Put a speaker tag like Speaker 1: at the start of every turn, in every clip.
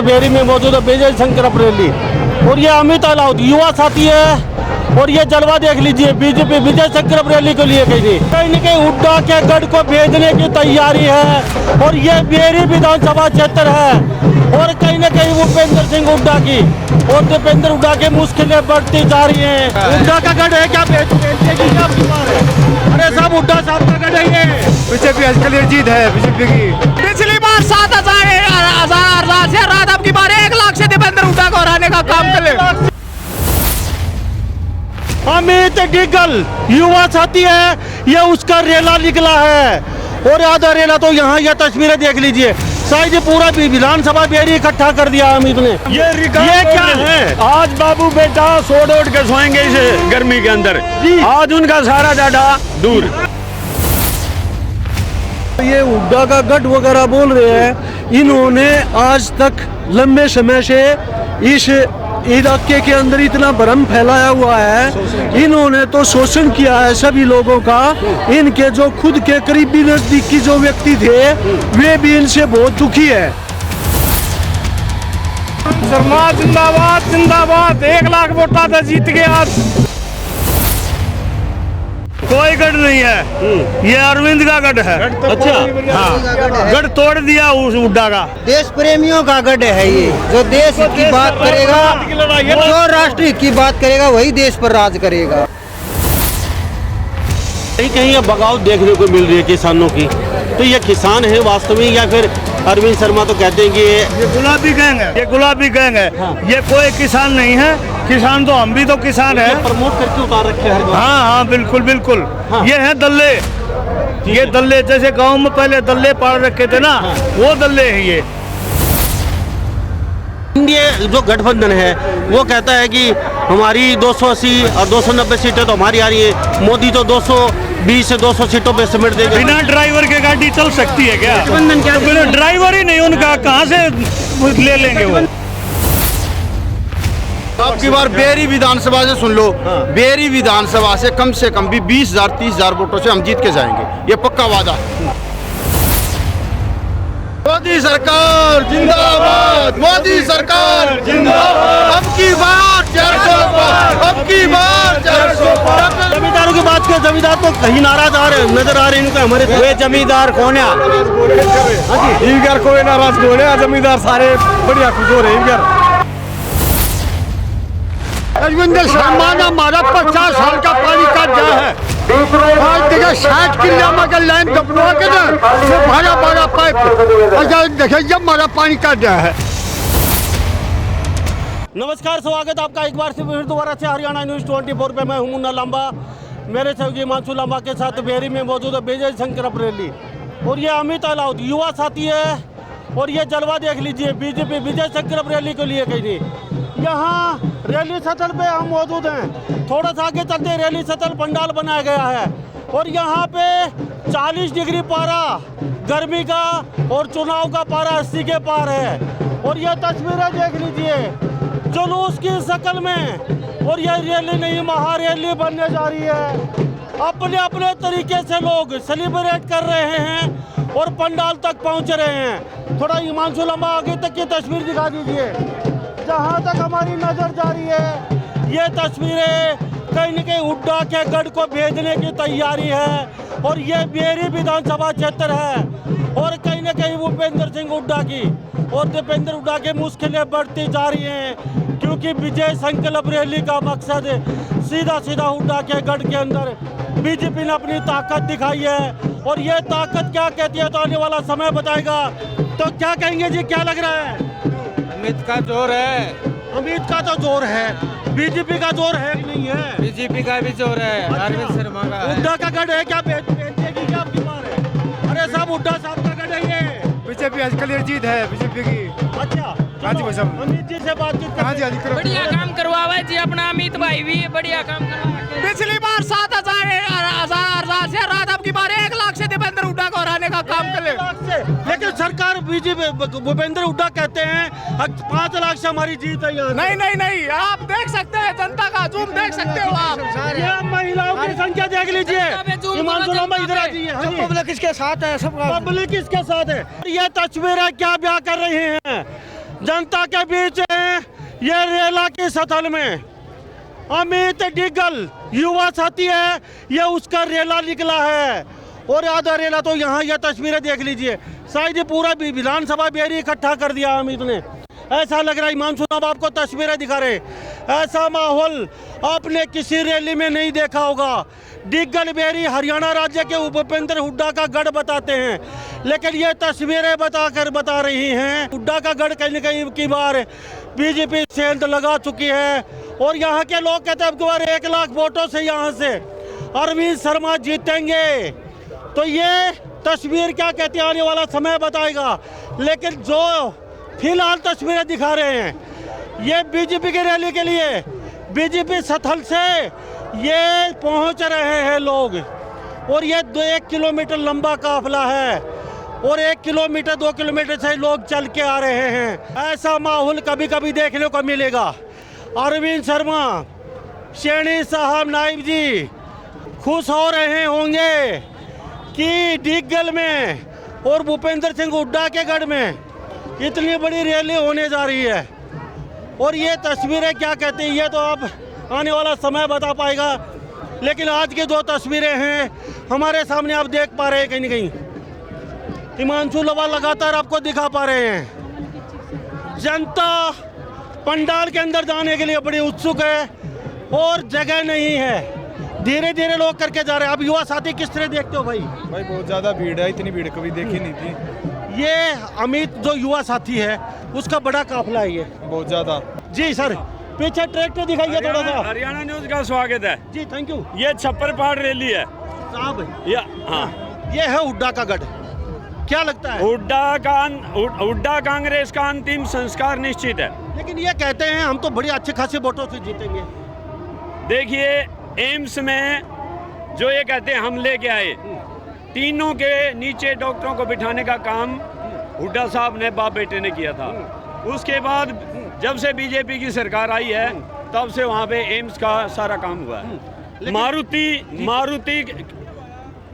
Speaker 1: Berry में मौजूद है विजय शंकर अबरेली और ये अमित अलाउद युवा साथी है और ये जलवा देख लीजिए बीजेपी विजय शंकर अबरेली को लिए गई थी। कहीं न कहीं हुड्डा के गढ़ को भेजने की तैयारी है और ये बेरी विधानसभा क्षेत्र है और कहीं न कहीं भूपेंद्र सिंह हुड्डा की और दीपेंद्र हुड्डा की मुश्किलें बढ़ती जा रही हैं। हुड्डा का गढ़ है क्या भेजने की क्या बीमार है? अरे साहब हुड्डा साहब का गढ़ है ये।
Speaker 2: बीजेपी आजकल जीत है बीजेपी की।
Speaker 3: पिछली बार 7,000 से रात अब की बार 1 लाख से दीपेंद्र हुड्डा को हराने का काम करे।
Speaker 1: अमित डिगल युवा साथी है, ये उसका रेला निकला है और आधा रेला तो यहाँ ये तस्वीरें देख लीजिए। शायद ये पूरा विधानसभा बेरी इकट्ठा कर दिया अमित ने। ये क्या है?
Speaker 2: आज बाबू बेटा सोड ओढ़ के सोएंगे इस गर्मी के अंदर। आज उनका सारा डाटा दूर।
Speaker 4: ये हुड्डा का गढ़ वगैरह बोल रहे हैं, इन्होंने आज तक लंबे समय से इस इलाके के अंदर इतना भ्रम फैलाया हुआ है। इन्होंने तो शोषण किया है सभी लोगों का। इनके जो खुद के करीबी नजदीकी जो व्यक्ति थे वे भी इनसे बहुत दुखी है।
Speaker 2: शर्मा जिंदाबाद जिंदाबाद। 1 लाख वोटा से जीत गए आज। कोई गढ़ नहीं है, ये अरविंद का गढ़ है।
Speaker 1: अच्छा
Speaker 2: हाँ, गढ़ तोड़ दिया उस हुड्डा का।
Speaker 5: देश प्रेमियों का गढ़ है ये, जो देश की बात करेगा, जो राष्ट्र की बात करेगा वही देश पर राज करेगा।
Speaker 1: कहीं कहीं ये बगावत देखने को मिल रही है किसानों की, तो ये किसान है वास्तव में या फिर अरविंद शर्मा तो कहते हैं कि
Speaker 2: ये गुलाबी गैंग है, ये गुलाबी गैंग है।
Speaker 1: हाँ।
Speaker 2: ये कोई किसान नहीं है। किसान तो हम भी तो किसान है।
Speaker 1: प्रमोट करके उतार रखे हैं हर बार।
Speaker 2: हाँ हाँ बिल्कुल बिल्कुल।
Speaker 1: हाँ।
Speaker 2: ये है दल्ले। ये दल्ले जैसे गांव में पहले दल्ले पाड़ रखे थे ना, वो दल्ले है ये।
Speaker 1: इंडिया जो गठबंधन है वो कहता है कि हमारी 280 और 290 सीटें तो हमारी आ रही है, मोदी तो 220 से 200 सीटों पे समेट देगा।
Speaker 2: बिना ड्राइवर के गाड़ी चल सकती है क्या?
Speaker 1: गठबंधन क्या?
Speaker 2: तो बिना ड्राइवर ही नहीं उनका, कहाँ से ले लेंगे वो?
Speaker 6: अब की बार बेरी विधानसभा से सुन लो। बेरी विधानसभा से कम भी 20,000 30,000 वोटों से हम जीत के जाएंगे, ये पक्का वादा। मोदी सरकार जिंदाबाद, मोदी सरकार जिंदाबाद। अब की बार 400 पार, अब की बार 400 पार।
Speaker 1: जमींदारों की बात करें, जमींदार तो कहीं नाराज आ रहे नजर आ रहे हैं इनको हमारे।
Speaker 2: वे जमींदार कौन है? इनका कोई नाराज कौन है? जमींदार सारे बढ़िया खुश हो रहे हैं।
Speaker 6: रजविंदर शर्मा ने हमारा 50 साल का पानी काट दिया है। आज देखिए 60 किलो में लाइन दबवा के ना बड़ा पाइप देखिए जब हमारा पानी काट दिया है।
Speaker 1: नमस्कार, स्वागत आपका एक बार से फिर दोबारा से हरियाणा न्यूज़ 24 पे। मैं हूं मुन्ना लांबा, मेरे सहयोगी हिमांशु लांबा के साथ बेरी में मौजूद है विजय शंकर अबरेली और ये अमित अलाउद युवा साथी है और ये जलवा देख लीजिए बीजेपी विजय शंकर अबरेली को लिए गई थी। यहाँ रैली स्थल पे हम मौजूद हैं। थोड़ा सा आगे चलते रैली स्थल पंडाल बनाया गया है और यहाँ पे 40 डिग्री पारा गर्मी का और चुनाव का पारा 80 के पार है और ये तस्वीरें देख लीजिए जुलूस की शक्ल में। और ये रैली नहीं महारैली बनने जा रही है। अपने अपने तरीके से लोग सेलिब्रेट कर रहे हैं और पंडाल तक पहुँच रहे हैं। थोड़ा हिमांशु लंबा आगे तक की तस्वीर दिखा दीजिए। जहाँ तक हमारी नजर जा रही है ये तस्वीरें कहीं न कहीं हुड्डा के गढ़ को भेजने की तैयारी है और ये बेरी विधानसभा क्षेत्र है और कहीं न कहीं भूपेंद्र सिंह हुड्डा की और दीपेंद्र हुड्डा की मुश्किलें बढ़ती जा रही हैं क्योंकि विजय शंकर अबरेली का मकसद सीधा हुड्डा के गढ़ के अंदर बीजेपी ने अपनी ताकत दिखाई है और ये ताकत क्या कहती है तो आने वाला समय बताएगा। तो क्या कहेंगे जी, क्या लग रहा है?
Speaker 3: अमित का जोर है।
Speaker 1: अमित का तो जोर है, बीजेपी का जोर है कि नहीं है?
Speaker 3: बीजेपी का भी जोर है। अरविंद शर्मा का है।
Speaker 1: हुड्डा का गढ़ है क्या? बेचने की क्या बीमार है? अरे साहब हुड्डा साहब का गढ़ है ये।
Speaker 2: बीजेपी आजकल जीत है बीजेपी की।
Speaker 1: अच्छा
Speaker 2: हाँ जी भाई साहब।
Speaker 1: अमित जी से बातचीत करते हैं।
Speaker 3: बढ़िया काम करवावा जी अपना अमित भाई भी बढ़िया काम करवा। पिछली बार 7,000 से रात अब की बार 1 लाख से दीपेंद्र हुड्डा को हराने का काम करे।
Speaker 1: लेकिन सरकार बीजेपी भूपेंद्र हुड्डा कहते हैं 5 लाख से हमारी जीत है यहाँ।
Speaker 3: नहीं, आप देख सकते हैं जनता का जूम देख सकते हो आप।
Speaker 1: ये महिलाओं की संख्या देख लीजिए। हिमांशु लांबा इधर आ जाइए।
Speaker 4: पब्लिक इसके साथ है, सब
Speaker 1: पब्लिक इसके साथ है। ये तस्वीरें क्या बयां कर रहे हैं? जनता के बीच हैं। ये रेला की सतल में अमित डिग्गल युवा साथी है, ये उसका रेला निकला है। और आधा रेला तो यहाँ, ये तस्वीरें देख लीजिए, शायद ये पूरा विधानसभा बेरी इकट्ठा कर दिया अमित ने, ऐसा लग रहा है। हिमांशु लांबा आपको तस्वीरें दिखा रहे, ऐसा माहौल आपने किसी रैली में नहीं देखा होगा। डिग्गल बेरी हरियाणा राज्य के भूपेंद्र हुड्डा का गढ़ बताते हैं, लेकिन ये तस्वीरें बता रही हैं हुड्डा का गढ़ कहीं न कहीं की बार बीजेपी सेंध लगा चुकी है। और यहाँ के लोग कहते हैं अब की बार 1 लाख वोटों से यहाँ से अरविंद शर्मा जीतेंगे। तो ये तस्वीर क्या कहती है आने वाला समय बताएगा, लेकिन जो फिलहाल तस्वीरें दिखा रहे हैं ये बीजेपी की रैली के लिए बीजेपी स्थल से ये पहुंच रहे हैं लोग। और ये 1 किलोमीटर लंबा काफिला है और 1 किलोमीटर 2 किलोमीटर से लोग चल के आ रहे हैं। ऐसा माहौल कभी कभी देखने को मिलेगा। अरविंद शर्मा, शेणी साहब नाइब जी खुश हो रहे होंगे कि डिग्गल में और भूपेंद्र सिंह हुड्डा के गढ़ में इतनी बड़ी रैली होने जा रही है। और ये तस्वीरें क्या कहती है ये तो अब आने वाला समय बता पाएगा, लेकिन आज की जो तस्वीरें हैं हमारे सामने आप देख पा रहे हैं, कहीं न कहीं हिमांशु लांबा लगातार आपको दिखा पा रहे हैं। जनता पंडाल के अंदर जाने के लिए बड़ी उत्सुक है और जगह नहीं है, धीरे धीरे लोग करके जा रहे हैं। अब युवा साथी किस तरह देखते हो भाई?
Speaker 2: भाई बहुत ज़्यादा भीड़ है, इतनी भीड़ कभी देखी नहीं थी।
Speaker 1: ये अमित जो युवा साथी है उसका बड़ा काफिला है ये,
Speaker 2: बहुत ज़्यादा।
Speaker 1: जी सर, पीछे ट्रैक्टर दिखाइए थोड़ा सा।
Speaker 7: हरियाणा न्यूज का स्वागत है
Speaker 1: जी, थैंक यू
Speaker 7: ये छप्पर पहाड़ रैली है
Speaker 1: साहब।
Speaker 7: हाँ,
Speaker 1: ये है हुड्डा का गढ़, क्या लगता है?
Speaker 7: हुड्डा कांग्रेस का अंतिम संस्कार निश्चित है।
Speaker 1: लेकिन ये कहते हैं हम तो बड़ी अच्छे खासे वोटों से जीतेंगे।
Speaker 7: देखिए एम्स में जो ये कहते हैं हम लेके आए, तीनों के नीचे डॉक्टरों को बिठाने का काम हुड्डा साहब ने बाप बेटे ने किया था। उसके बाद जब से बीजेपी की सरकार आई है तब से वहाँ पे एम्स का सारा काम हुआ है। मारुति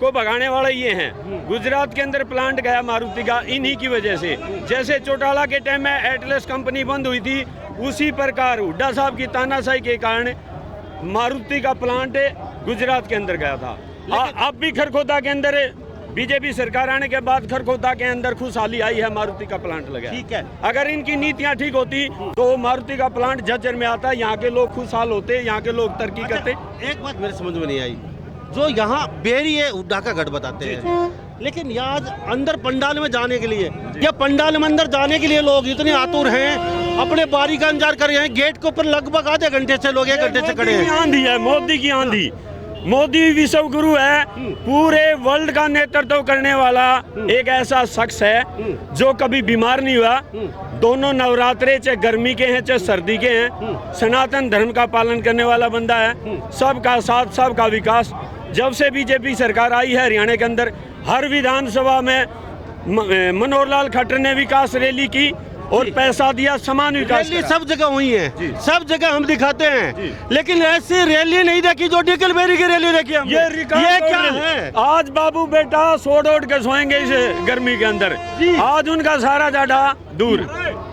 Speaker 7: को भगाने वाले ये हैं। गुजरात के अंदर प्लांट गया मारुति का इन्हीं की वजह से। जैसे चौटाला के टाइम में एटलस कंपनी बंद हुई थी, उसी प्रकार हुड्डा साहब की तानाशाही के कारण मारुति का प्लांट गुजरात के अंदर गया था। अब भी खरखोदा के अंदर बीजेपी सरकार आने के बाद खरखोदा के अंदर खुशहाली आई है, मारुति का प्लांट लगा।
Speaker 1: ठीक है,
Speaker 7: अगर इनकी नीतियां ठीक होती तो मारुति का प्लांट झज्जर में आता, यहाँ के लोग खुशहाल होते, यहाँ के लोग तरक्की करते।
Speaker 1: एक बात मेरे समझ में नहीं आई, जो यहाँ बेरी है हुड्डा का गढ़ बताते हैं, लेकिन यहाँ अंदर पंडाल में जाने के लिए या पंडाल में अंदर जाने के लिए लोग इतने आतुर हैं, अपने बारी का इंतजार कर रहे हैं। गेट के ऊपर लगभग आधे घंटे से लोग 1 घंटे से खड़े हैं।
Speaker 7: आंधी है मोदी की आंधी। मोदी विश्व गुरु है, पूरे वर्ल्ड का नेतृत्व करने वाला एक ऐसा शख्स है जो कभी बीमार नहीं हुआ। दोनों नवरात्रे चाहे गर्मी के हैं चाहे सर्दी के हैं, सनातन धर्म का पालन करने वाला बंदा है। सबका साथ सबका विकास। जब से बीजेपी सरकार आई है हरियाणा के अंदर हर विधानसभा में मनोहर लाल खट्टर ने विकास रैली की और पैसा दिया, समान विकास
Speaker 1: रैली सब जगह हुई है, सब जगह हम दिखाते हैं, लेकिन ऐसी रैली नहीं देखी जो डिग्गल बेरी की रैली देखी हमने।
Speaker 7: ये क्या है? आज बाबू बेटा सोड ओढ़ के सोएंगे इस गर्मी के अंदर। आज उनका सारा जाडा दूर।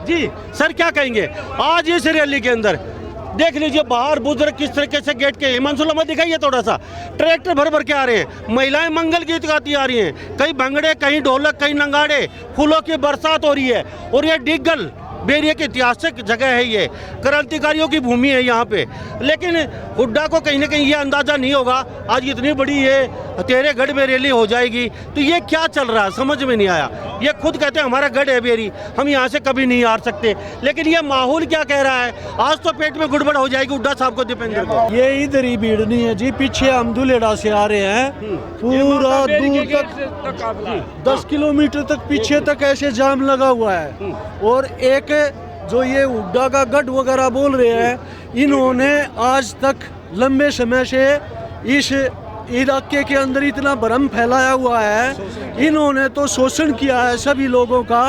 Speaker 1: जी सर, क्या कहेंगे आज इस रैली के अंदर? देख लीजिए बाहर बुजुर्ग किस तरीके से गेट के, हिमांशु लांबा दिखाइए थोड़ा सा, ट्रैक्टर भर भर के आ रहे हैं, महिलाएं मंगल गीत गाती आ रही हैं, कहीं भंगड़े कहीं ढोलक कहीं नंगाड़े, फूलों की बरसात हो रही है। और ये डिग्गल बेरी एक ऐतिहासिक जगह है, ये क्रांतिकारियों की भूमि है यहाँ पे। लेकिन हुड्डा को कहीं ना कहीं ये अंदाजा नहीं होगा आज इतनी बड़ी ये तेरे गढ़ में रैली हो जाएगी। तो ये क्या चल रहा है समझ में नहीं आया। ये खुद कहते हैं हमारा गढ़ है बेरी, हम यहाँ से कभी नहीं हार सकते, लेकिन ये माहौल क्या कह रहा है? आज तो पेट में गुड़बड़ हो जाएगी हुड्डा साहब को, दीपेंद्र को।
Speaker 4: ये इधर ही भीड़ नहीं है जी, पीछे हम दुलेड़ा से आ रहे हैं, पूरा दूर तक 10 किलोमीटर तक पीछे तक ऐसे जाम लगा हुआ है। और एक जो ये हुड्डा का गढ़ वगैरह बोल रहे हैं, इन्होंने आज तक लंबे समय से इस इलाके के अंदर इतना भ्रम फैलाया हुआ है, इन्होंने तो शोषण किया है सभी लोगों का।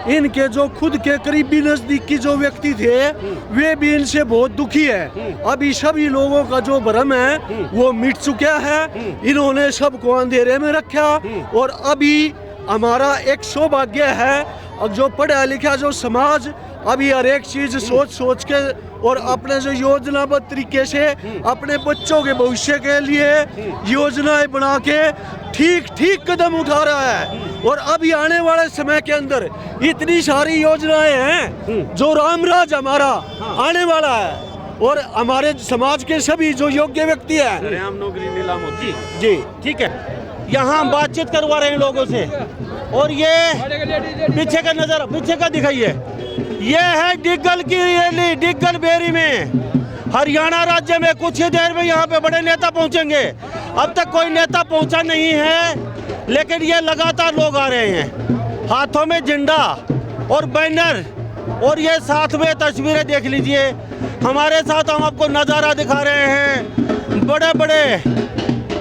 Speaker 4: इनके जो खुद के करीबी नजदीकी जो व्यक्ति थे वे भी इनसे बहुत दुखी है। अभी सभी लोगों का जो भ्रम है वो मिट चुका है, इन्होंने सबको अंधेरे में रखा। और अभी हमारा एक सौभाग्य है अब जो पढ़ा लिखा जो समाज अभी हर एक चीज सोच सोच के और अपने जो योजनाबद्ध तरीके से अपने बच्चों के भविष्य के लिए योजनाएं बना के ठीक कदम उठा रहा है। और अभी आने वाले समय के अंदर इतनी सारी योजनाएं हैं जो रामराज हमारा आने वाला है और हमारे समाज के सभी जो योग्य व्यक्ति हैं
Speaker 7: नौकरी नीलाम होती
Speaker 4: जी
Speaker 1: ठीक है। यहाँ हम बातचीत करवा रहे हैं लोगों से और ये पीछे का दिखाइए, ये है डिग्गल की रैली। डिग्गल बेरी में हरियाणा राज्य में कुछ ही देर में यहाँ पे बड़े नेता पहुँचेंगे। अब तक कोई नेता पहुँचा नहीं है, लेकिन ये लगातार लोग आ रहे हैं, हाथों में झंडा और बैनर, और ये साथ में तस्वीरें देख लीजिए। हमारे साथ हम आपको नज़ारा दिखा रहे हैं, बड़े बड़े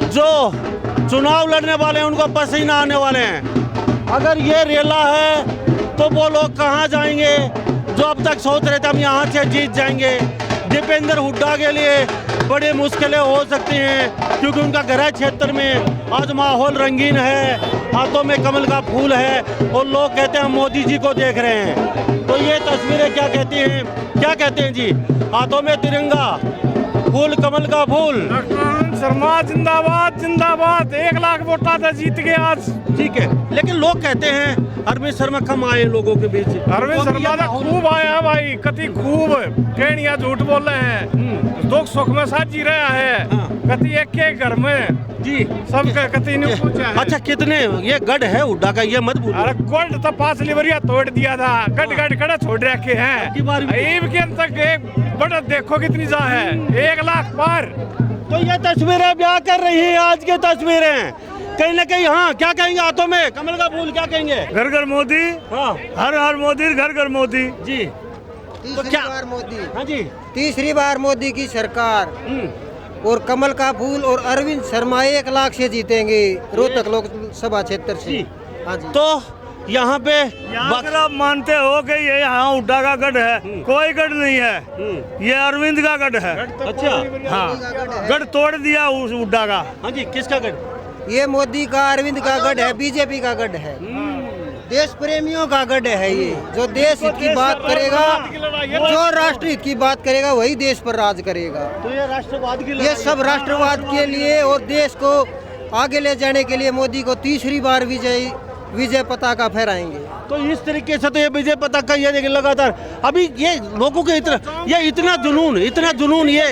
Speaker 1: जो चुनाव लड़ने वाले हैं उनको पसीना आने वाले हैं। अगर ये रेला है तो वो लोग कहाँ जाएंगे जो अब तक सोच रहे थे हम यहाँ से जीत जाएंगे। दीपेंद्र हुड्डा के लिए बड़ी मुश्किलें हो सकती हैं क्योंकि उनका गृह क्षेत्र में आज माहौल रंगीन है, हाथों में कमल का फूल है और लोग कहते हैं हम मोदी जी को देख रहे हैं। तो ये तस्वीरें क्या कहते हैं जी, हाथों में तिरंगा, फूल कमल का फूल।
Speaker 2: शर्मा जिंदाबाद जिंदाबाद, 1 लाख वोटा था जीत गए आज।
Speaker 1: ठीक है, लेकिन लोग कहते हैं अरविंद शर्मा कम आए लोगों के बीच।
Speaker 2: अरविंद शर्मा ने खूब आया भाई, कति खूब कहनिया झूठ बोल रहे हैं, दुख सुख में साथ जी रहा है, कति एक घर में
Speaker 1: जी
Speaker 2: सब कति नहीं पूछा है।
Speaker 1: अच्छा कितने ये गढ़ है हुड्डा का, ये मत भूलो।
Speaker 2: अरे गोल्ड तो 5 लिवरिया तोड़ दिया था, गढ़ कड़ा छोड़ रखे हैं। ईब के तक एक बड़ा देखो कितनी जा है, 1 लाख पार।
Speaker 1: तो ये तस्वीरें ब्याह कर रही हैं, आज की तस्वीरें कहीं ना कहीं। हाँ क्या कहेंगे, हाथों में कमल का फूल, क्या कहेंगे?
Speaker 2: घर घर मोदी,
Speaker 1: हाँ
Speaker 2: हर हर मोदी, घर घर मोदी
Speaker 1: जी।
Speaker 5: तीसरी बार मोदी,
Speaker 1: हाँ जी,
Speaker 5: तीसरी बार मोदी की सरकार और कमल का फूल और अरविंद शर्मा 1 लाख से जीतेंगे रोहतक लोकसभा क्षेत्र से। हाँ जी।
Speaker 1: तो यहाँ पे
Speaker 2: अगर आप मानते हो कि ये यहाँ हुड्डा का गढ़ है, कोई गढ़ नहीं है, ये अरविंद का गढ़ है।
Speaker 1: अच्छा
Speaker 2: हाँ, गढ़ तोड़ दिया उस हुड्डा का।
Speaker 1: हाँ जी, किसका गढ़?
Speaker 5: ये मोदी का अरविंद का गढ़ है, बीजेपी का गढ़ है, देश प्रेमियों का गढ़ है। ये जो देश हित की बात करेगा, जो राष्ट्र हित की बात करेगा वही देश पर राज करेगा।
Speaker 1: तो ये राष्ट्रवाद की
Speaker 5: ये सब राष्ट्रवाद के लिए और देश को आगे ले जाने के लिए मोदी को तीसरी बार विजय पताका फहराएंगे।
Speaker 1: तो इस तरीके से तो ये विजय पताका ये देखिए लगातार अभी ये लोगों के इतना जुनून ये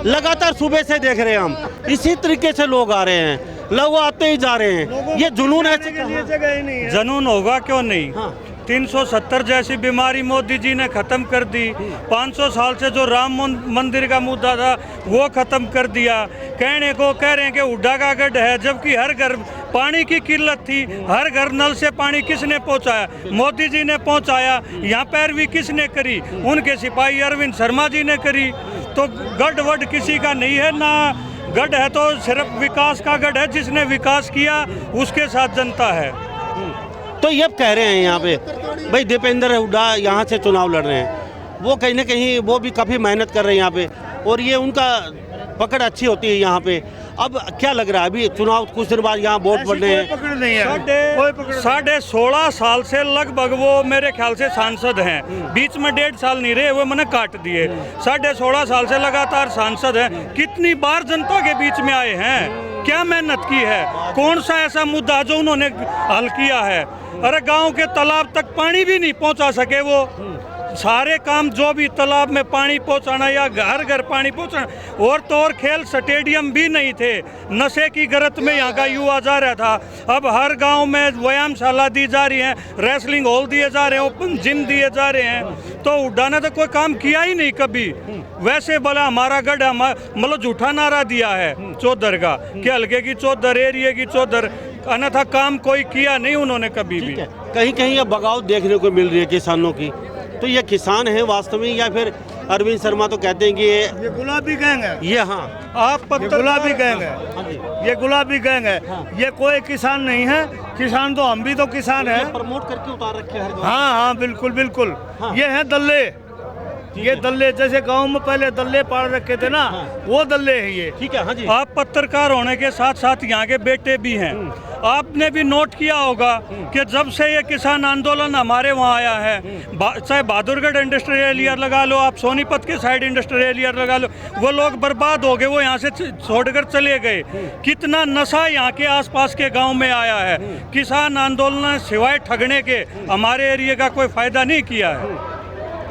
Speaker 1: लगातार सुबह से देख रहे हैं हम। इसी तरीके से लोग आ रहे हैं, लोग आते ही जा रहे हैं। ये जुनून ऐसे
Speaker 2: जुनून होगा क्यों नहीं?
Speaker 1: हाँ।
Speaker 2: 370 जैसी बीमारी मोदी जी ने खत्म कर दी। 500 साल से जो राम मंदिर का मुद्दा था वो खत्म कर दिया। कहने को कह रहे हैं कि हुड्डा का गढ़ है, जबकि हर घर पानी की किल्लत थी, हर घर नल से पानी किसने पहुंचाया? मोदी जी ने पहुंचाया। यहाँ पैरवी किसने करी? उनके सिपाही अरविंद शर्मा जी ने करी। तो गढ़ वड किसी का नहीं है ना, गढ़ है तो सिर्फ विकास का गढ़ है, जिसने विकास किया उसके साथ जनता है।
Speaker 1: तो ये कह रहे हैं यहाँ पे भाई दीपेंद्र हुड्डा यहाँ से चुनाव लड़ रहे हैं, वो कहीं ना कहीं वो भी काफ़ी मेहनत कर रहे हैं यहाँ पे और ये उनका पकड़ अच्छी होती है यहाँ पे। अब क्या लग रहा है अभी चुनाव कुछ दिन बाद यहाँ वोट बढ़ने हैं?
Speaker 2: पकड़ नहीं है। 16.5 साल से लगभग वो मेरे ख्याल से सांसद हैं, बीच में 1.5 साल नहीं रहे, वो मैंने काट दिए। 16.5 साल से लगातार सांसद हैं। कितनी बार जनता के बीच में आए हैं, क्या मेहनत की है, कौन सा ऐसा मुद्दा जो उन्होंने हल किया है? अरे गांव के तालाब तक पानी भी नहीं पहुंचा सके वो। सारे काम जो भी तालाब में पानी पहुंचाना या घर घर पानी पहुंचाना, और तो और खेल स्टेडियम भी नहीं थे। नशे की गरत में यहाँ का युवा जा रहा था। अब हर गांव में व्यायामशाला दी जा रही है, रेसलिंग हॉल दिए जा रहे हैं, ओपन जिम दिए जा रहे हैं। तो हुड्डा ने तो कोई काम किया ही नहीं कभी। वैसे बोला हमारा गढ़, मतलब झूठा नारा दिया है चौधर का कि हल्के की चौधर, एरिए की चौधर, अन्यथा काम कोई किया नहीं उन्होंने कभी भी।
Speaker 1: कहीं कहीं ये बगावत देखने को मिल रही है किसानों की। तो ये किसान है वास्तव में या फिर अरविंद शर्मा तो कहते हैं कि ये
Speaker 2: गुलाबी गैंग है?
Speaker 1: ये हाँ
Speaker 2: आप गुलाबी गैंग है, ये गुलाबी गैंग है। ये कोई किसान नहीं है। किसान तो हम भी तो किसान है।
Speaker 1: प्रमोट करके उतार रखे हैं।
Speaker 2: हाँ हाँ बिल्कुल बिल्कुल। ये है दल्ले,
Speaker 8: ये दल्ले जैसे गांव में पहले दल्ले पाड़ रखे थे ना, वो दल्ले है ये।
Speaker 1: ठीक है, हाँ जी।
Speaker 2: आप पत्रकार होने के साथ साथ यहाँ के बेटे भी हैं। आपने भी नोट किया होगा कि जब से ये किसान आंदोलन हमारे वहाँ आया है, चाहे बहादुरगढ़ इंडस्ट्रियल एरिया लगा लो, आप सोनीपत के साइड इंडस्ट्रियल एरिया लगा लो, वो लोग बर्बाद हो गए, वो यहाँ से छोड़कर चले गए। कितना नशा यहाँ के आसपास के गांव में आया है। किसान आंदोलन सिवाय ठगने के हमारे एरिया का कोई फायदा नहीं किया है।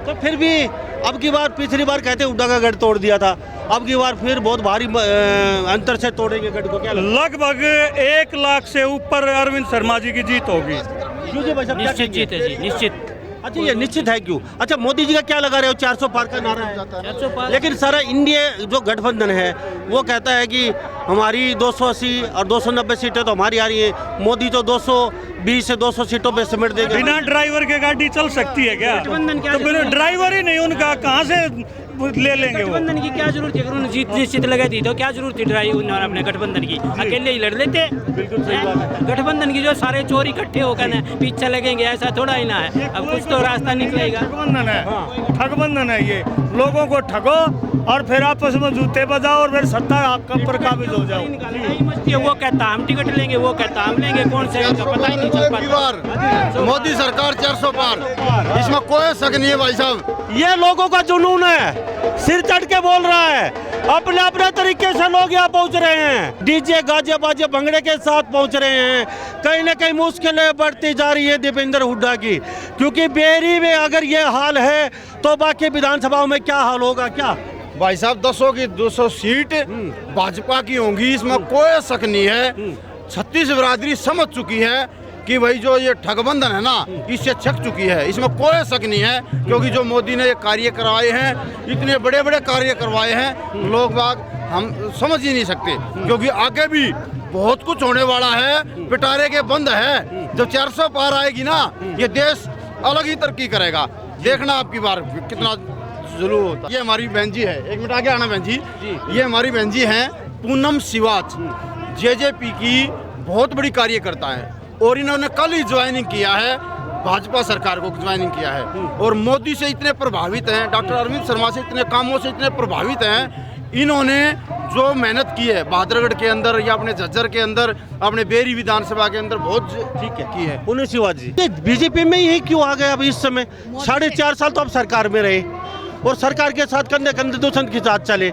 Speaker 1: तो फिर भी अब की बार, पिछली बार कहते हुड्डा का गढ़ तोड़ दिया था, अब की बार फिर बहुत भारी अंतर से तोड़ेंगे गढ़ को, क्या
Speaker 2: लगभग 1 लाख से ऊपर अरविंद शर्मा जी की जीत होगी।
Speaker 3: निश्चित जीत है जी, निश्चित।
Speaker 1: अच्छा, ये निश्चित है क्यों? अच्छा, मोदी जी का क्या लगा रहे हो? 400 पार का नारा है, लेकिन सारा इंडिया जो गठबंधन है वो कहता है कि हमारी 280 और 290 सीटें तो हमारी आ रही है, मोदी तो 220 से 200 सीटों पे समेट देगा।
Speaker 2: बिना ड्राइवर के गाड़ी चल सकती है क्या? तो बिना ड्राइवर ही नहीं उनका, कहाँ से ले लेंगे?
Speaker 3: गठबंधन की क्या जरूरत है? उन्होंने जीत निश्चित लगा दी तो क्या जरूरत थी ड्राइव उन्होंने अपने गठबंधन की? अकेले ही लड़ लेते।
Speaker 1: बिल्कुल सही बात है।
Speaker 3: गठबंधन की जो सारे चोर इकट्ठे होकर ना पीछे लगेंगे, ऐसा थोड़ा ही ना है। अब कुछ तो रास्ता निकलेगा।
Speaker 8: ठगबंधन है, ठगबंधन है ये। लोगों को ठगो और फिर आपस में जूते बजाओ और फिर सत्ता आपका पर काबिज हो जाओ।
Speaker 3: वो कहता हम टिकट लेंगे, वो कहता हम लेंगे, कौन से पता ही नहीं चल पाता।
Speaker 6: मोदी सरकार 400 पार, इसमें कोई शक नहीं है भाई साहब।
Speaker 1: ये लोगों का जुनून है, सिर चढ़ के बोल रहा है। अपने अपने तरीके से लोग यहाँ पहुँच रहे हैं, डीजे गाजे बाजे भंगड़े के साथ पहुँच रहे हैं। कहीं ना कहीं मुश्किलें बढ़ती जा रही है दीपेंद्र हुड्डा की, क्योंकि बेरी में अगर ये हाल है तो बाकी विधानसभाओं में क्या हाल होगा? क्या
Speaker 6: भाई साहब 200 की 200 सीट भाजपा की होंगी, इसमें कोई शक नहीं है। 36 बिरादरी समझ चुकी है कि भाई जो ये ठगबंधन है ना, इससे छक चुकी है, इसमें कोई शक नहीं है। क्योंकि जो मोदी ने ये कार्य करवाए हैं, इतने बड़े बड़े कार्य करवाए हैं, लोग बाग हम समझ ही नहीं सकते। क्योंकि आगे भी बहुत कुछ होने वाला है, पिटारे के बंद है। जब 400 पार आएगी ना, ये देश अलग ही तरक्की करेगा। देखना आपकी बार कितना जुलूम होता है। ये हमारी बहन जी है, 1 मिनट आगे आना बहन जी। ये हमारी बहन जी हैं पूनम सिवाच, जेजेपी की बहुत बड़ी कार्यकर्ता है और इन्होंने कल ही ज्वाइनिंग किया है, भाजपा सरकार को ज्वाइनिंग किया है और मोदी से इतने प्रभावित हैं, डॉक्टर अरविंद शर्मा से इतने कामों से इतने प्रभावित हैं। इन्होंने जो मेहनत की है बहादुरगढ़ के अंदर या अपने झज्जर के अंदर, अपने बेरी विधानसभा के अंदर बहुत ठीक है की है।
Speaker 1: पुण्य शिवाजी बीजेपी में ही क्यों आ गए अब इस समय? 4.5 साल तो अब सरकार में रहे और सरकार के साथ कंधे कंधे दूसरे के साथ चले।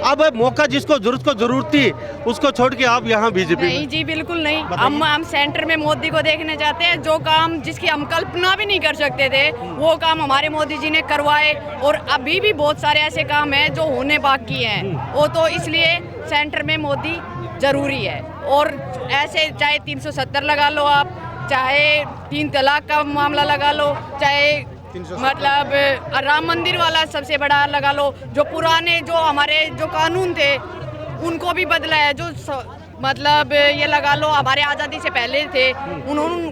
Speaker 1: अब मौका जिसको जरूरत थी उसको छोड़ के आप यहाँ बीजेपी?
Speaker 9: नहीं जी, बिल्कुल नहीं। हम सेंटर में मोदी को देखने जाते हैं। जो काम जिसकी हम कल्पना भी नहीं कर सकते थे, वो काम हमारे मोदी जी ने करवाए और अभी भी बहुत सारे ऐसे काम हैं जो होने बाकी हैं। वो तो इसलिए सेंटर में मोदी जरूरी है। और ऐसे चाहे 370 लगा लो आप, चाहे 3 तलाक का मामला लगा लो, चाहे मतलब राम मंदिर वाला सबसे बड़ा लगा लो, जो पुराने जो हमारे जो कानून थे उनको भी बदला है। जो मतलब ये लगा लो हमारे आज़ादी से पहले थे,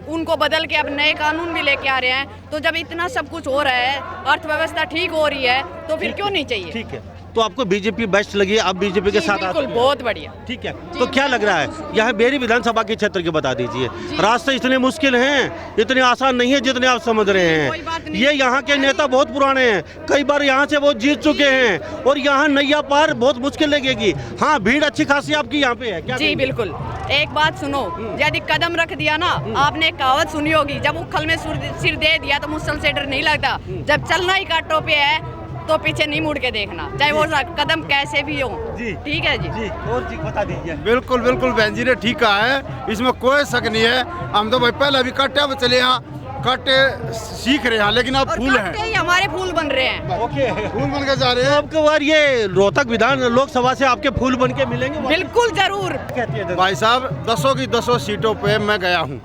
Speaker 9: उनको बदल के अब नए कानून भी लेके आ रहे हैं। तो जब इतना सब कुछ हो रहा है, अर्थव्यवस्था ठीक हो रही है, तो फिर क्यों नहीं चाहिए?
Speaker 1: ठीक है, तो आपको बीजेपी बेस्ट लगी, आप बीजेपी के साथ?
Speaker 9: बिल्कुल, बहुत बढ़िया।
Speaker 1: ठीक है, तो क्या लग रहा है यहाँ बेरी विधानसभा के क्षेत्र के बता दीजिए। रास्ते इतने मुश्किल हैं, इतने आसान नहीं है जितने आप समझ रहे हैं। ये यहाँ के नेता बहुत पुराने हैं, कई बार यहाँ से वो जीत चुके हैं और यहाँ नैया पार बहुत मुश्किल लगेगी। हाँ, भीड़ अच्छी खासी आपकी यहाँ पे है क्या?
Speaker 9: जी बिल्कुल। एक बात सुनो, यदि कदम रख दिया ना, आपने कहावत सुनी होगी, जब उखल में सिर दे दिया तो मुसल से डर नहीं लगता। जब चलना ही कांटों पे है तो पीछे नहीं मुड़ के देखना, चाहे वो कदम कैसे भी हो। जी ठीक है जी।
Speaker 1: जी और जी बता दीजिए।
Speaker 6: बिल्कुल बिल्कुल बहन जी ने ठीक कहा है, इसमें कोई शक नहीं है। हम तो भाई पहले अभी काटे अब चले यहाँ काटे सीख रहे हैं, लेकिन अब फूल हैं,
Speaker 9: ही हमारे फूल बन रहे हैं।
Speaker 1: ओके,
Speaker 6: फूल बन के जा रहे हैं।
Speaker 1: अब की बार ये रोहतक विधान लोकसभा से आपके फूल बन के मिलेंगे?
Speaker 9: बिल्कुल जरूर।
Speaker 1: कहती है
Speaker 6: भाई साहब 200 की 200 सीटों पे मैं गया हूँ।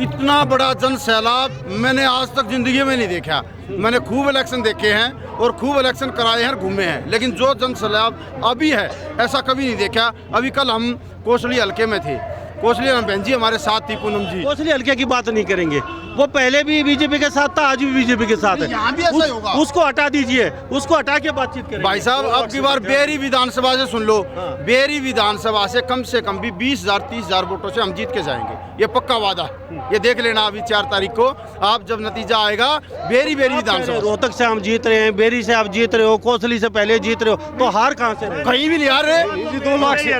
Speaker 6: इतना बड़ा जन सैलाब मैंने आज तक जिंदगी में नहीं देखा। मैंने खूब इलेक्शन देखे हैं और खूब इलेक्शन कराए हैं, घूमे हैं, लेकिन जो जन सैलाब अभी है ऐसा कभी नहीं देखा। अभी कल हम कोसली हल्के में थे, कोसली बहन जी हमारे साथ थी, पूनम जी।
Speaker 1: कोसली हल्के की बात नहीं करेंगे, वो पहले भी बीजेपी के साथ था, आज भी बीजेपी के साथ है।
Speaker 6: यहाँ भी ऐसा ही होगा।
Speaker 1: उसको हटा दीजिए, उसको हटा के बातचीत करेंगे।
Speaker 6: भाई साहब अब की बार बेरी विधानसभा से सुन लो, बेरी विधानसभा से कम भी 20,000-30,000 वोटों से हम जीत के जाएंगे, ये पक्का वादा। ये देख लेना अभी 4 तारीख को आप जब नतीजा आएगा। बेरी विधानसभा
Speaker 1: रोहतक से हम जीत रहे हैं, बेरी से आप जीत रहे हो, कोसली से पहले जीत रहे हो, तो हार कहाँ से?
Speaker 6: कहीं भी नहीं हार रहे।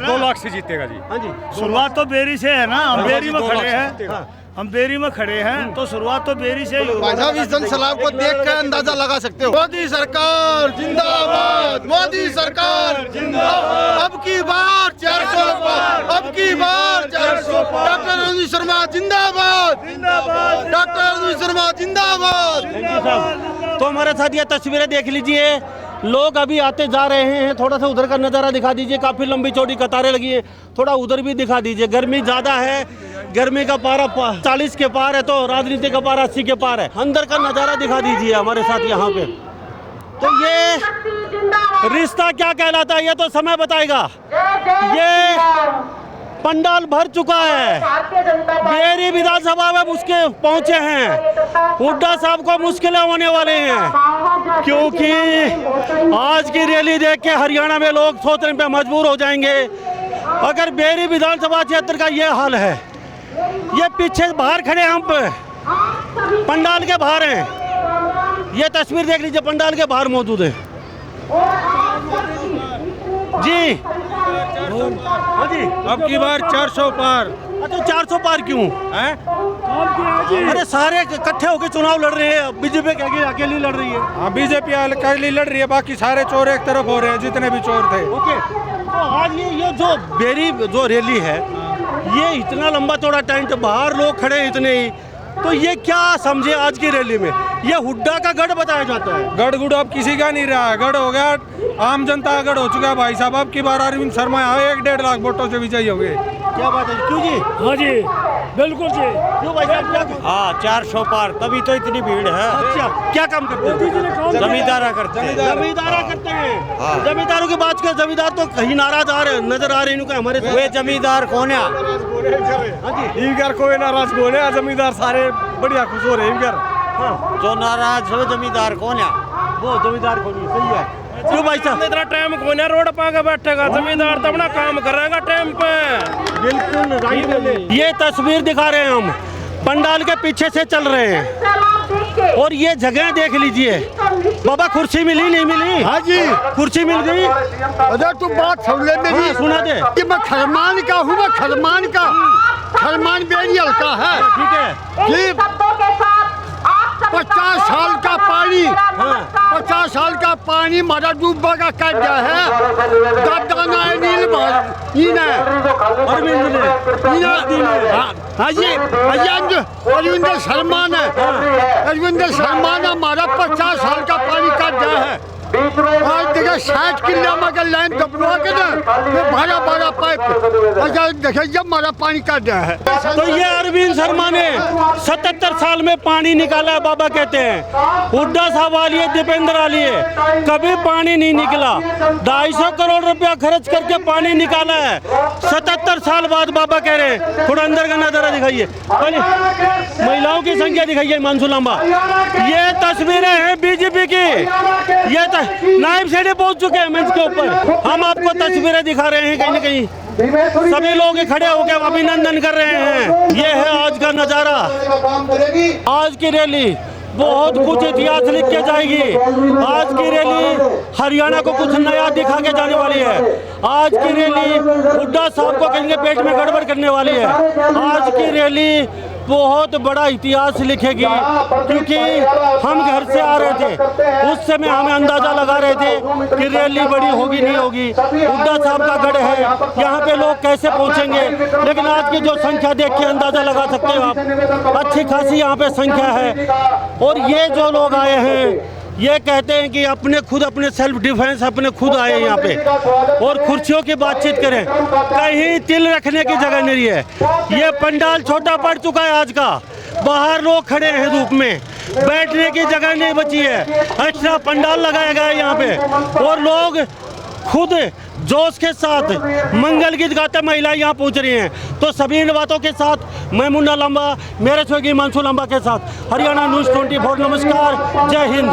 Speaker 8: 2 लाख से जीतेगा जी।
Speaker 1: हाँ जी,
Speaker 8: शुरुआत तो बेरी से है ना, हम बेरी में खड़े हैं, हम बेरी में खड़े हैं, तो शुरुआत तो बेरी से ही होगी।
Speaker 6: भाई साहब इस जनसलाब को देख कर अंदाजा लगा सकते हो। मोदी सरकार जिंदाबाद, मोदी सरकार जिंदाबाद, अब की बार 400 पार, अब की बार 400 पार। डॉक्टर रघु शर्मा जिंदाबाद, जिंदाबाद, डॉक्टर रघु शर्मा जिंदाबाद।
Speaker 1: थैंक यू साहब। तो हमारे साथ ये तस्वीरें देख लीजिए, लोग अभी आते जा रहे हैं। थोड़ा सा उधर का नज़ारा दिखा दीजिए, काफ़ी लंबी चौड़ी कतारें लगी हैं, थोड़ा उधर भी दिखा दीजिए। गर्मी ज़्यादा है, गर्मी का पारा 40 के पार है, तो राजनीति का पारा 80 के पार है। अंदर का नज़ारा दिखा दीजिए हमारे साथ यहाँ पे। तो ये रिश्ता क्या कहलाता है ये तो समय बताएगा। ये पंडाल भर चुका है, बेरी विधानसभा में उसके पहुंचे हैं। हुड्डा साहब को मुश्किलें होने वाले हैं, क्योंकि आज की रैली देख के हरियाणा में लोग सोचने पे मजबूर हो जाएंगे। अगर बेरी विधानसभा क्षेत्र का ये हाल है, ये पीछे बाहर खड़े हम पंडाल के बाहर हैं, ये तस्वीर देख लीजिए, पंडाल के बाहर मौजूद है जी। हाँ जी,
Speaker 8: अब की बार 400 पार।
Speaker 1: अच्छा 400 पार क्यों है? अरे सारे इकट्ठे होकर चुनाव लड़ रहे हैं, बीजेपी अकेली लड़ रही है।
Speaker 8: हाँ बीजेपी अकेली लड़ रही है, बाकी सारे चोर एक तरफ हो रहे हैं, जितने भी चोर थे।
Speaker 1: ओके, तो आज ये जो बेरी जो रैली है, ये इतना लंबा चौड़ा टेंट, बाहर लोग खड़े हैं इतने ही, तो ये क्या समझे आज की रैली में? ये हुड्डा का गढ़ बताया जाता है।
Speaker 8: गढ़ गुड़ अब किसी का नहीं रहा है, गढ़ हो गया आम जनता का गढ़ हो चुका है भाई साहब। अब की बार अरविंद शर्मा 1-1.5 लाख वोटों से विजयी हो गए।
Speaker 1: क्या बात है? क्यों जी?
Speaker 8: हाँ जी बिल्कुल जी।
Speaker 1: क्यों भाई साहब, क्या?
Speaker 10: हाँ 400 पार, तभी तो इतनी भीड़ है।
Speaker 1: अच्छा, क्या काम करते हैं?
Speaker 10: जमींदारा करते हैं।
Speaker 1: जमींदारा करते हैं। जमींदारों की बात कर, जमींदार तो कहीं नाराज आ रहे नजर आ रहे हैं हमारे।
Speaker 10: वे जमींदार कौन है?
Speaker 8: इनकर कोई नाराज कौन है? जमींदार सारे बढ़िया खुश हो रहे हैं इनकर।
Speaker 10: जो नाराज हो जमींदार कौन है?
Speaker 1: वो जमींदार कौन है? सही है। क्यों भाई साहब?
Speaker 8: इतना टाइम कौन है रोड पाके बैठेगा? जमींदार तो अपना काम करेगा टाइम पे।
Speaker 1: बिल्कुल राइट। ये तस्वीर दिखा रहे हैं हम, पंडाल के पीछे से चल रहे हैं, और ये जगह देख लीजिए। बाबा कुर्सी मिली नहीं मिली?
Speaker 6: हाँ जी
Speaker 1: कुर्सी मिल गई।
Speaker 6: अरे तू बात सुन ले मेरी।
Speaker 1: हाँ, सुना दे
Speaker 6: कि मैं खरमान का हूँ, मैं खरमान का। खरमान बेरी हल्का है।
Speaker 1: ठीक है
Speaker 6: कि 50 साल का पानी, 50 साल का पानी मारा डूबा का कर गया है। दादा नील हाँ जी, अरविंद शर्मा ने, अरविंद शर्मा ने हमारा 50 साल का पानी काट गया है। आज देखा 60 किलो में लाइन दबवा के ना, भाड़ा पाइप देखिए जब हमारा पानी काट गया है।
Speaker 1: तो ये अरविंद शर्मा ने 77 साल में पानी निकाला है, बाबा कहते हैं। हुड्डा साहब आ लिए, दीपेंद्र आ लिए, कभी पानी नहीं निकला। 250 करोड़ रुपया खर्च करके पानी निकाला है, 77 साल बाद बाबा कह रहे हैं। थोड़ा अंदर का नजारा दिखाइए, महिलाओं की संख्या दिखाइए मानसू लांबा। ये तस्वीरें हैं बीजेपी की, ये नायब सेठी पहुंच चुके हैं मंच के ऊपर। हम आपको तस्वीरें दिखा रहे हैं, कहीं न कहीं सभी लोग खड़े होकर अभिनंदन कर रहे हैं। ये है आज का नजारा। आज की रैली बहुत कुछ इतिहास लिख के जाएगी। आज की रैली हरियाणा को कुछ नया दिखा के जाने वाली है। आज की रैली हुड्डा साहब को कहीं पेट में गड़बड़ करने वाली है। आज की रैली बहुत बड़ा इतिहास लिखेगी, क्योंकि हम घर से आ रहे थे, उस समय हमें अंदाजा लगा रहे थे कि रैली बड़ी होगी नहीं होगी, हुड्डा साहब का गढ़ है, यहाँ पे लोग कैसे पहुँचेंगे। लेकिन आज की जो संख्या देख के अंदाजा लगा सकते हो आप, अच्छी खासी यहाँ पे संख्या है। और ये जो लोग आए हैं, ये कहते हैं कि अपने सेल्फ डिफेंस अपने खुद आए यहाँ पे, और कुर्सियों की बातचीत करें, कहीं तिल रखने की जगह नहीं है। ये पंडाल छोटा पड़ चुका है आज का, बाहर लोग खड़े हैं धूप में, बैठने की जगह नहीं बची है। एक्स्ट्रा पंडाल लगाया गया है यहाँ पे, और लोग खुद जोश के साथ मंगल गीत गाते महिलाएं यहाँ पहुँच रही हैं। तो सभी इन बातों के साथ मैं मुन्ना लांबा, मेरे सहयोगी हिमांशु लांबा के साथ हरियाणा न्यूज़ 24, नमस्कार, जय हिंद।